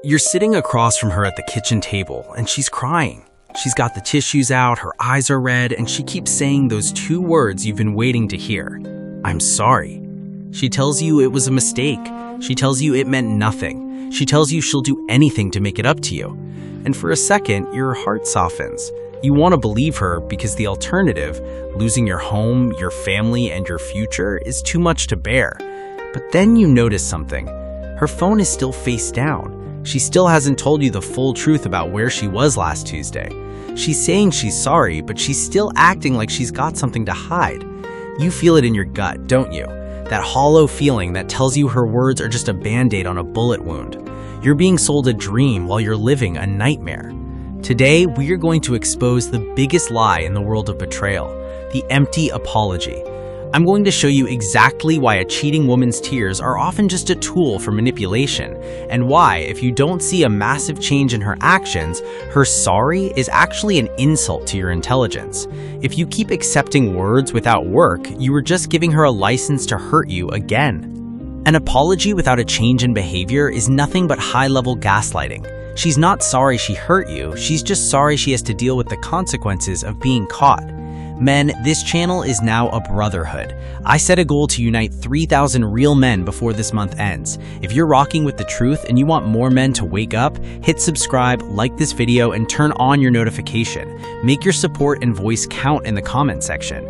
You're sitting across from her at the kitchen table, and she's crying. She's got the tissues out, her eyes are red, and she keeps saying those two words you've been waiting to hear. I'm sorry. She tells you it was a mistake. She tells you it meant nothing. She tells you she'll do anything to make it up to you. And for a second, your heart softens. You want to believe her because the alternative, losing your home, your family, and your future, is too much to bear. But then you notice something. Her phone is still face down. She still hasn't told you the full truth about where she was last Tuesday. She's saying she's sorry, but she's still acting like she's got something to hide. You feel it in your gut, don't you? That hollow feeling that tells you her words are just a band-aid on a bullet wound. You're being sold a dream while you're living a nightmare. Today, we are going to expose the biggest lie in the world of betrayal, the empty apology. I'm going to show you exactly why a cheating woman's tears are often just a tool for manipulation, and why, if you don't see a massive change in her actions, her sorry is actually an insult to your intelligence. If you keep accepting words without work, you are just giving her a license to hurt you again. An apology without a change in behavior is nothing but high-level gaslighting. She's not sorry she hurt you, she's just sorry she has to deal with the consequences of being caught. Men, this channel is now a brotherhood. I set a goal to unite 3,000 real men before this month ends. If you're rocking with the truth and you want more men to wake up, hit subscribe, like this video, and turn on your notification. Make your support and voice count in the comment section.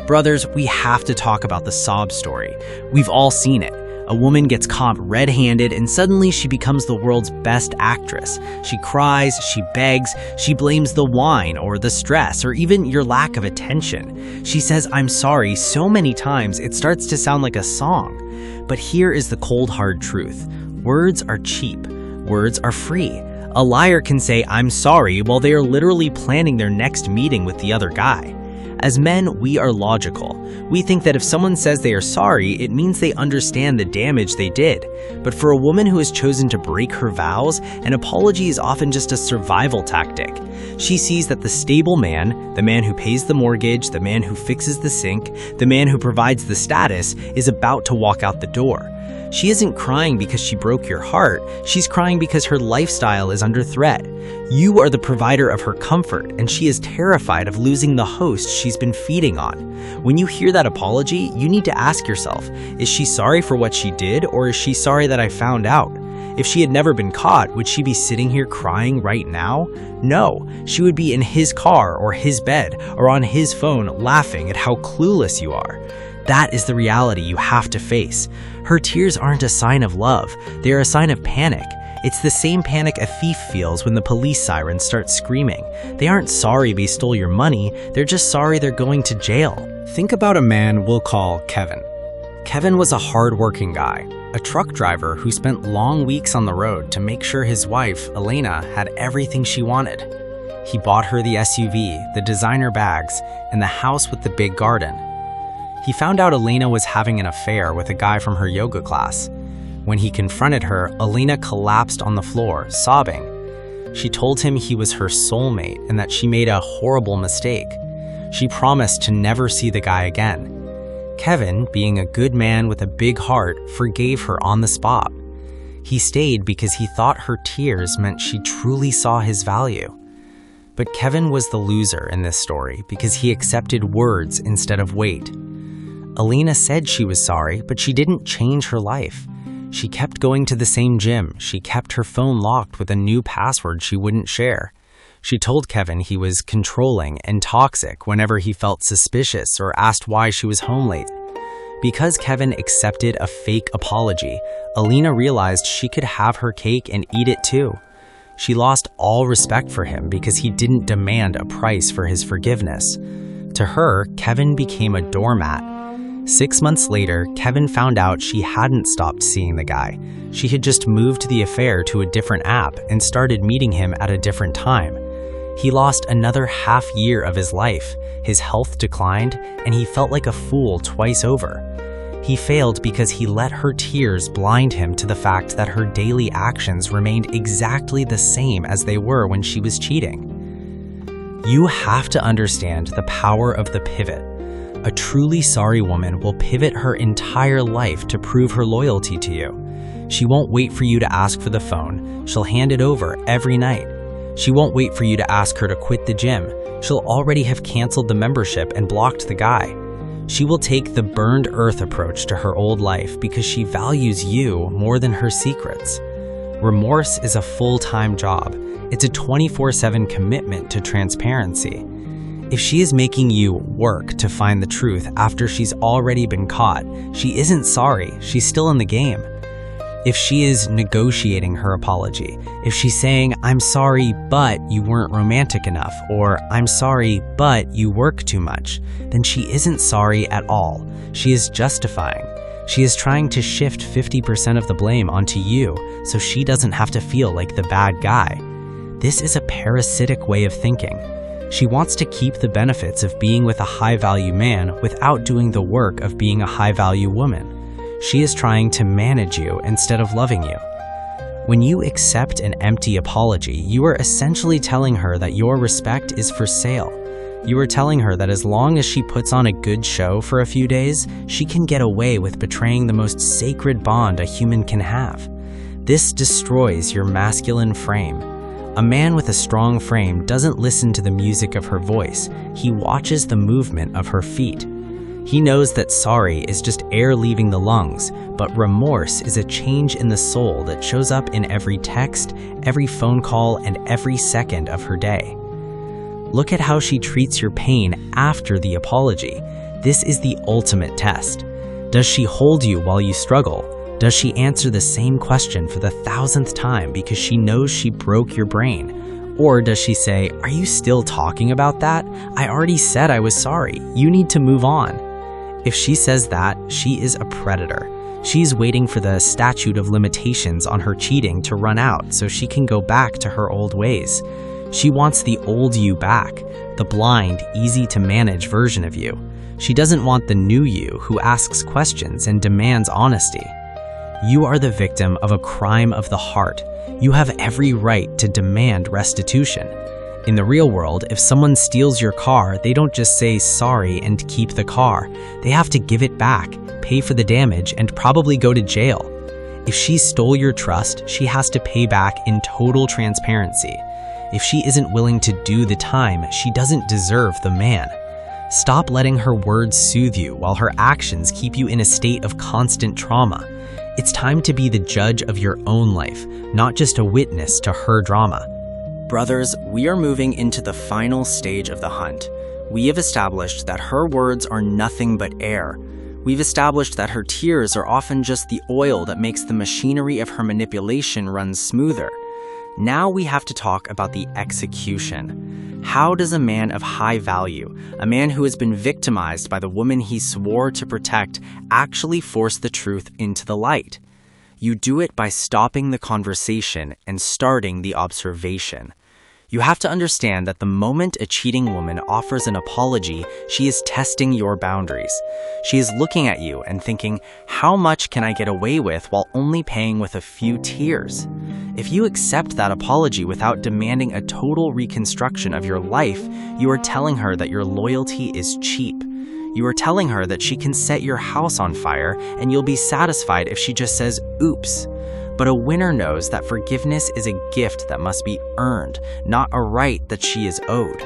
Brothers, we have to talk about the sob story. We've all seen it. A woman gets caught red-handed and suddenly she becomes the world's best actress. She cries, she begs, she blames the wine or the stress or even your lack of attention. She says, I'm sorry, so many times it starts to sound like a song. But here is the cold hard truth. Words are cheap. Words are free. A liar can say, I'm sorry, while they are literally planning their next meeting with the other guy. As men, we are logical. We think that if someone says they are sorry, it means they understand the damage they did. But for a woman who has chosen to break her vows, an apology is often just a survival tactic. She sees that the stable man, the man who pays the mortgage, the man who fixes the sink, the man who provides the status, is about to walk out the door. She isn't crying because she broke your heart, she's crying because her lifestyle is under threat. You are the provider of her comfort, and she is terrified of losing the host she's been feeding on. When you hear that apology, you need to ask yourself, is she sorry for what she did, or is she sorry that I found out? If she had never been caught, would she be sitting here crying right now? No, she would be in his car or his bed or on his phone laughing at how clueless you are. That is the reality you have to face. Her tears aren't a sign of love, they are a sign of panic. It's the same panic a thief feels when the police sirens start screaming. They aren't sorry they stole your money, they're just sorry they're going to jail. Think about a man we'll call Kevin. Kevin was a hard-working guy, a truck driver who spent long weeks on the road to make sure his wife, Elena, had everything she wanted. He bought her the SUV, the designer bags, and the house with the big garden. He found out Elena was having an affair with a guy from her yoga class. When he confronted her, Elena collapsed on the floor, sobbing. She told him he was her soulmate and that she made a horrible mistake. She promised to never see the guy again. Kevin, being a good man with a big heart, forgave her on the spot. He stayed because he thought her tears meant she truly saw his value. But Kevin was the loser in this story because he accepted words instead of weight. Elena said she was sorry, but she didn't change her life. She kept going to the same gym. She kept her phone locked with a new password she wouldn't share. She told Kevin he was controlling and toxic whenever he felt suspicious or asked why she was home late. Because Kevin accepted a fake apology, Elena realized she could have her cake and eat it too. She lost all respect for him because he didn't demand a price for his forgiveness. To her, Kevin became a doormat. 6 months later, Kevin found out she hadn't stopped seeing the guy. She had just moved the affair to a different app and started meeting him at a different time. He lost another half year of his life, his health declined, and he felt like a fool twice over. He failed because he let her tears blind him to the fact that her daily actions remained exactly the same as they were when she was cheating. You have to understand the power of the pivot. A truly sorry woman will pivot her entire life to prove her loyalty to you. She won't wait for you to ask for the phone. She'll hand it over every night. She won't wait for you to ask her to quit the gym. She'll already have canceled the membership and blocked the guy. She will take the burned earth approach to her old life because she values you more than her secrets. Remorse is a full-time job. It's a 24/7 commitment to transparency. If she is making you work to find the truth after she's already been caught, she isn't sorry, she's still in the game. If she is negotiating her apology, if she's saying, "I'm sorry, but you weren't romantic enough," or "I'm sorry, but you work too much," then she isn't sorry at all. She is justifying. She is trying to shift 50% of the blame onto you so she doesn't have to feel like the bad guy. This is a parasitic way of thinking. She wants to keep the benefits of being with a high-value man without doing the work of being a high-value woman. She is trying to manage you instead of loving you. When you accept an empty apology, you are essentially telling her that your respect is for sale. You are telling her that as long as she puts on a good show for a few days, she can get away with betraying the most sacred bond a human can have. This destroys your masculine frame. A man with a strong frame doesn't listen to the music of her voice. He watches the movement of her feet. He knows that sorry is just air leaving the lungs, but remorse is a change in the soul that shows up in every text, every phone call, and every second of her day. Look at how she treats your pain after the apology. This is the ultimate test. Does she hold you while you struggle? Does she answer the same question for the 1,000th time because she knows she broke your brain? Or does she say, "Are you still talking about that? I already said I was sorry. You need to move on." If she says that, she is a predator. She's waiting for the statute of limitations on her cheating to run out so she can go back to her old ways. She wants the old you back, the blind, easy-to-manage version of you. She doesn't want the new you who asks questions and demands honesty. You are the victim of a crime of the heart. You have every right to demand restitution. In the real world, if someone steals your car, they don't just say sorry and keep the car. They have to give it back, pay for the damage, and probably go to jail. If she stole your trust, she has to pay back in total transparency. If she isn't willing to do the time, she doesn't deserve the man. Stop letting her words soothe you while her actions keep you in a state of constant trauma. It's time to be the judge of your own life, not just a witness to her drama. Brothers, we are moving into the final stage of the hunt. We have established that her words are nothing but air. We've established that her tears are often just the oil that makes the machinery of her manipulation run smoother. Now we have to talk about the execution. How does a man of high value, a man who has been victimized by the woman he swore to protect, actually force the truth into the light? You do it by stopping the conversation and starting the observation. You have to understand that the moment a cheating woman offers an apology, she is testing your boundaries. She is looking at you and thinking, how much can I get away with while only paying with a few tears? If you accept that apology without demanding a total reconstruction of your life, you are telling her that your loyalty is cheap. You are telling her that she can set your house on fire and you'll be satisfied if she just says, "Oops." But a winner knows that forgiveness is a gift that must be earned, not a right that she is owed.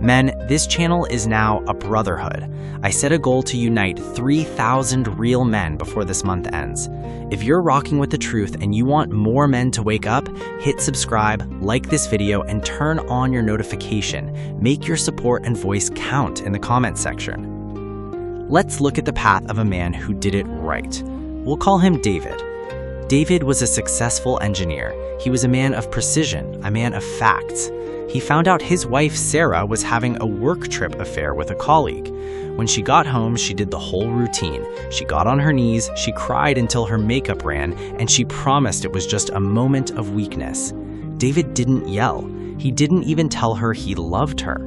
Men, this channel is now a brotherhood. I set a goal to unite 3,000 real men before this month ends. If you're rocking with the truth and you want more men to wake up, hit subscribe, like this video, and turn on your notification. Make your support and voice count in the comment section. Let's look at the path of a man who did it right. We'll call him David. David was a successful engineer. He was a man of precision, a man of facts. He found out his wife, Sarah, was having a work trip affair with a colleague. When she got home, she did the whole routine. She got on her knees, she cried until her makeup ran, and she promised it was just a moment of weakness. David didn't yell. He didn't even tell her he loved her.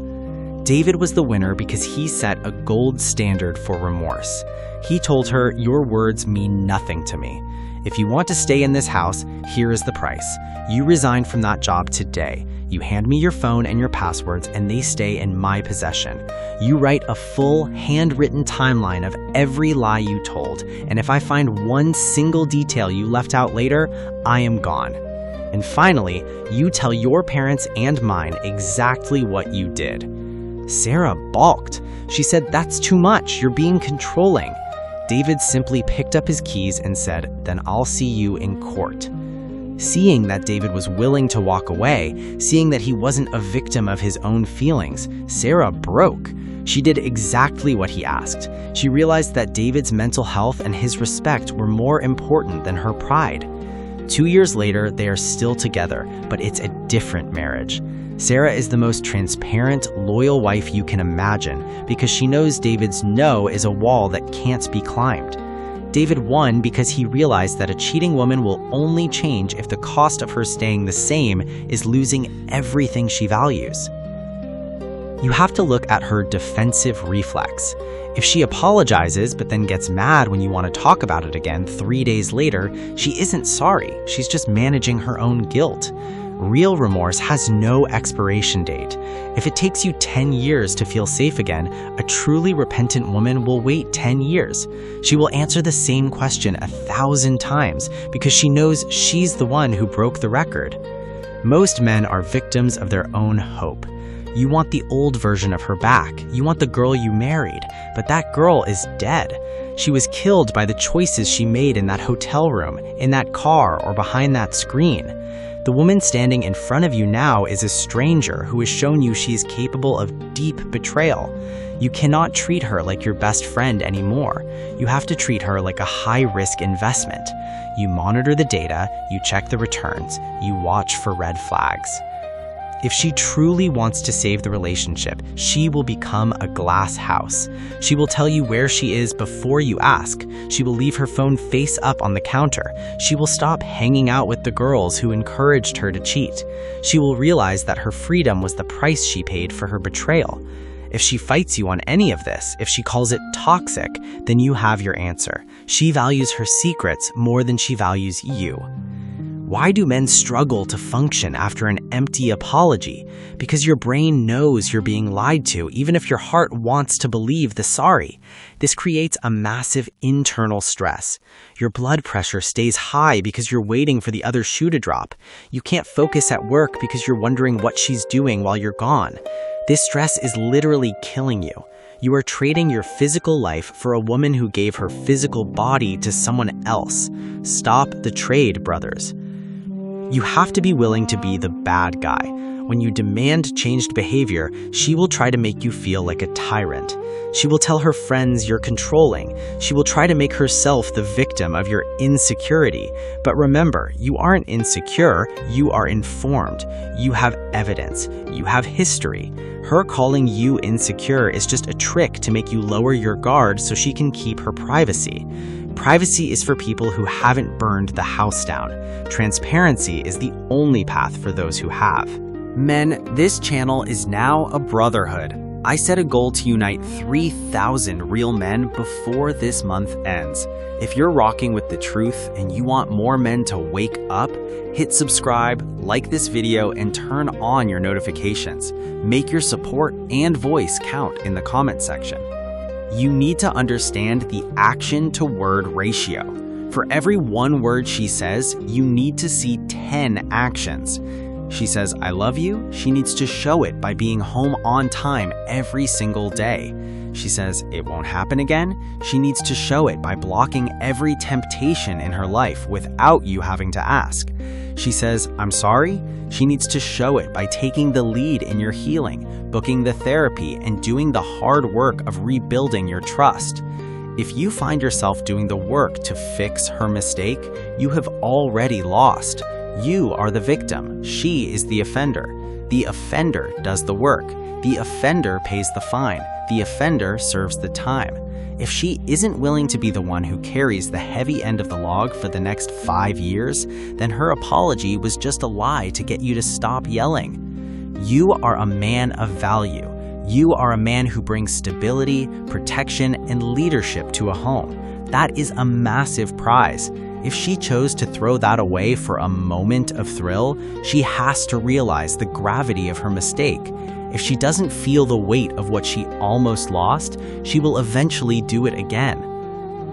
David was the winner because he set a gold standard for remorse. He told her, "Your words mean nothing to me. If you want to stay in this house, here is the price. You resign from that job today. You hand me your phone and your passwords, and they stay in my possession. You write a full, handwritten timeline of every lie you told, and if I find one single detail you left out later, I am gone. And finally, you tell your parents and mine exactly what you did." Sarah balked. She said, "That's too much. You're being controlling." David simply picked up his keys and said, "Then I'll see you in court." Seeing that David was willing to walk away, seeing that he wasn't a victim of his own feelings, Sarah broke. She did exactly what he asked. She realized that David's mental health and his respect were more important than her pride. 2 years later, they are still together, but it's a different marriage. Sarah is the most transparent, loyal wife you can imagine because she knows David's no is a wall that can't be climbed. David won because he realized that a cheating woman will only change if the cost of her staying the same is losing everything she values. You have to look at her defensive reflex. If she apologizes but then gets mad when you want to talk about it again 3 days later, she isn't sorry. She's just managing her own guilt. Real remorse has no expiration date. If it takes you 10 years to feel safe again, a truly repentant woman will wait 10 years. She will answer the same question 1,000 times because she knows she's the one who broke the record. Most men are victims of their own hope. You want the old version of her back. You want the girl you married, but that girl is dead. She was killed by the choices she made in that hotel room, in that car, or behind that screen. The woman standing in front of you now is a stranger who has shown you she is capable of deep betrayal. You cannot treat her like your best friend anymore. You have to treat her like a high-risk investment. You monitor the data, you check the returns, you watch for red flags. If she truly wants to save the relationship, she will become a glass house. She will tell you where she is before you ask. She will leave her phone face up on the counter. She will stop hanging out with the girls who encouraged her to cheat. She will realize that her freedom was the price she paid for her betrayal. If she fights you on any of this, if she calls it toxic, then you have your answer. She values her secrets more than she values you. Why do men struggle to function after an empty apology? Because your brain knows you're being lied to, even if your heart wants to believe the sorry. This creates a massive internal stress. Your blood pressure stays high because you're waiting for the other shoe to drop. You can't focus at work because you're wondering what she's doing while you're gone. This stress is literally killing you. You are trading your physical life for a woman who gave her physical body to someone else. Stop the trade, brothers. You have to be willing to be the bad guy. When you demand changed behavior, she will try to make you feel like a tyrant. She will tell her friends you're controlling. She will try to make herself the victim of your insecurity. But remember, you aren't insecure, you are informed. You have evidence. You have history. Her calling you insecure is just a trick to make you lower your guard so she can keep her privacy. Privacy is for people who haven't burned the house down. Transparency is the only path for those who have. Men, this channel is now a brotherhood. I set a goal to unite 3,000 real men before this month ends. If you're rocking with the truth and you want more men to wake up, hit subscribe, like this video, and turn on your notifications. Make your support and voice count in the comment section. You need to understand the action to word ratio. For every one word she says, you need to see 10 actions. She says, "I love you." She needs to show it by being home on time every single day. She says, "It won't happen again." She needs to show it by blocking every temptation in her life without you having to ask. She says, "I'm sorry." She needs to show it by taking the lead in your healing, booking the therapy, and doing the hard work of rebuilding your trust. If you find yourself doing the work to fix her mistake, you have already lost. You are the victim. She is the offender. The offender does the work. The offender pays the fine. The offender serves the time. If she isn't willing to be the one who carries the heavy end of the log for the next 5 years, then her apology was just a lie to get you to stop yelling. You are a man of value. You are a man who brings stability, protection, and leadership to a home. That is a massive prize. If she chose to throw that away for a moment of thrill, she has to realize the gravity of her mistake. If she doesn't feel the weight of what she almost lost, she will eventually do it again.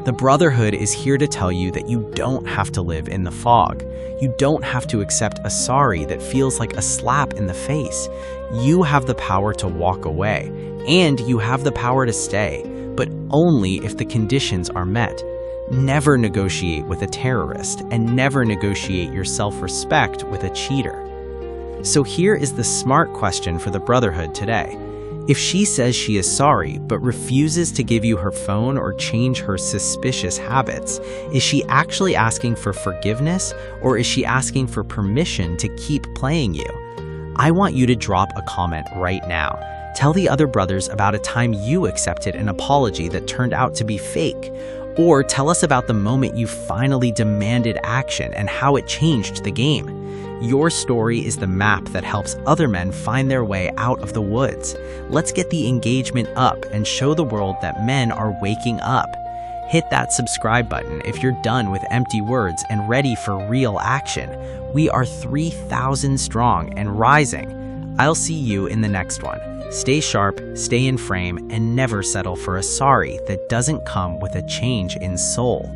The Brotherhood is here to tell you that you don't have to live in the fog. You don't have to accept a sorry that feels like a slap in the face. You have the power to walk away, and you have the power to stay, but only if the conditions are met. Never negotiate with a terrorist, and never negotiate your self-respect with a cheater. So here is the smart question for the Brotherhood today. If she says she is sorry, but refuses to give you her phone or change her suspicious habits, is she actually asking for forgiveness, or is she asking for permission to keep playing you? I want you to drop a comment right now. Tell the other brothers about a time you accepted an apology that turned out to be fake. Or tell us about the moment you finally demanded action and how it changed the game. Your story is the map that helps other men find their way out of the woods. Let's get the engagement up and show the world that men are waking up. Hit that subscribe button if you're done with empty words and ready for real action. We are 3,000 strong and rising. I'll see you in the next one. Stay sharp, stay in frame, and never settle for a sorry that doesn't come with a change in soul.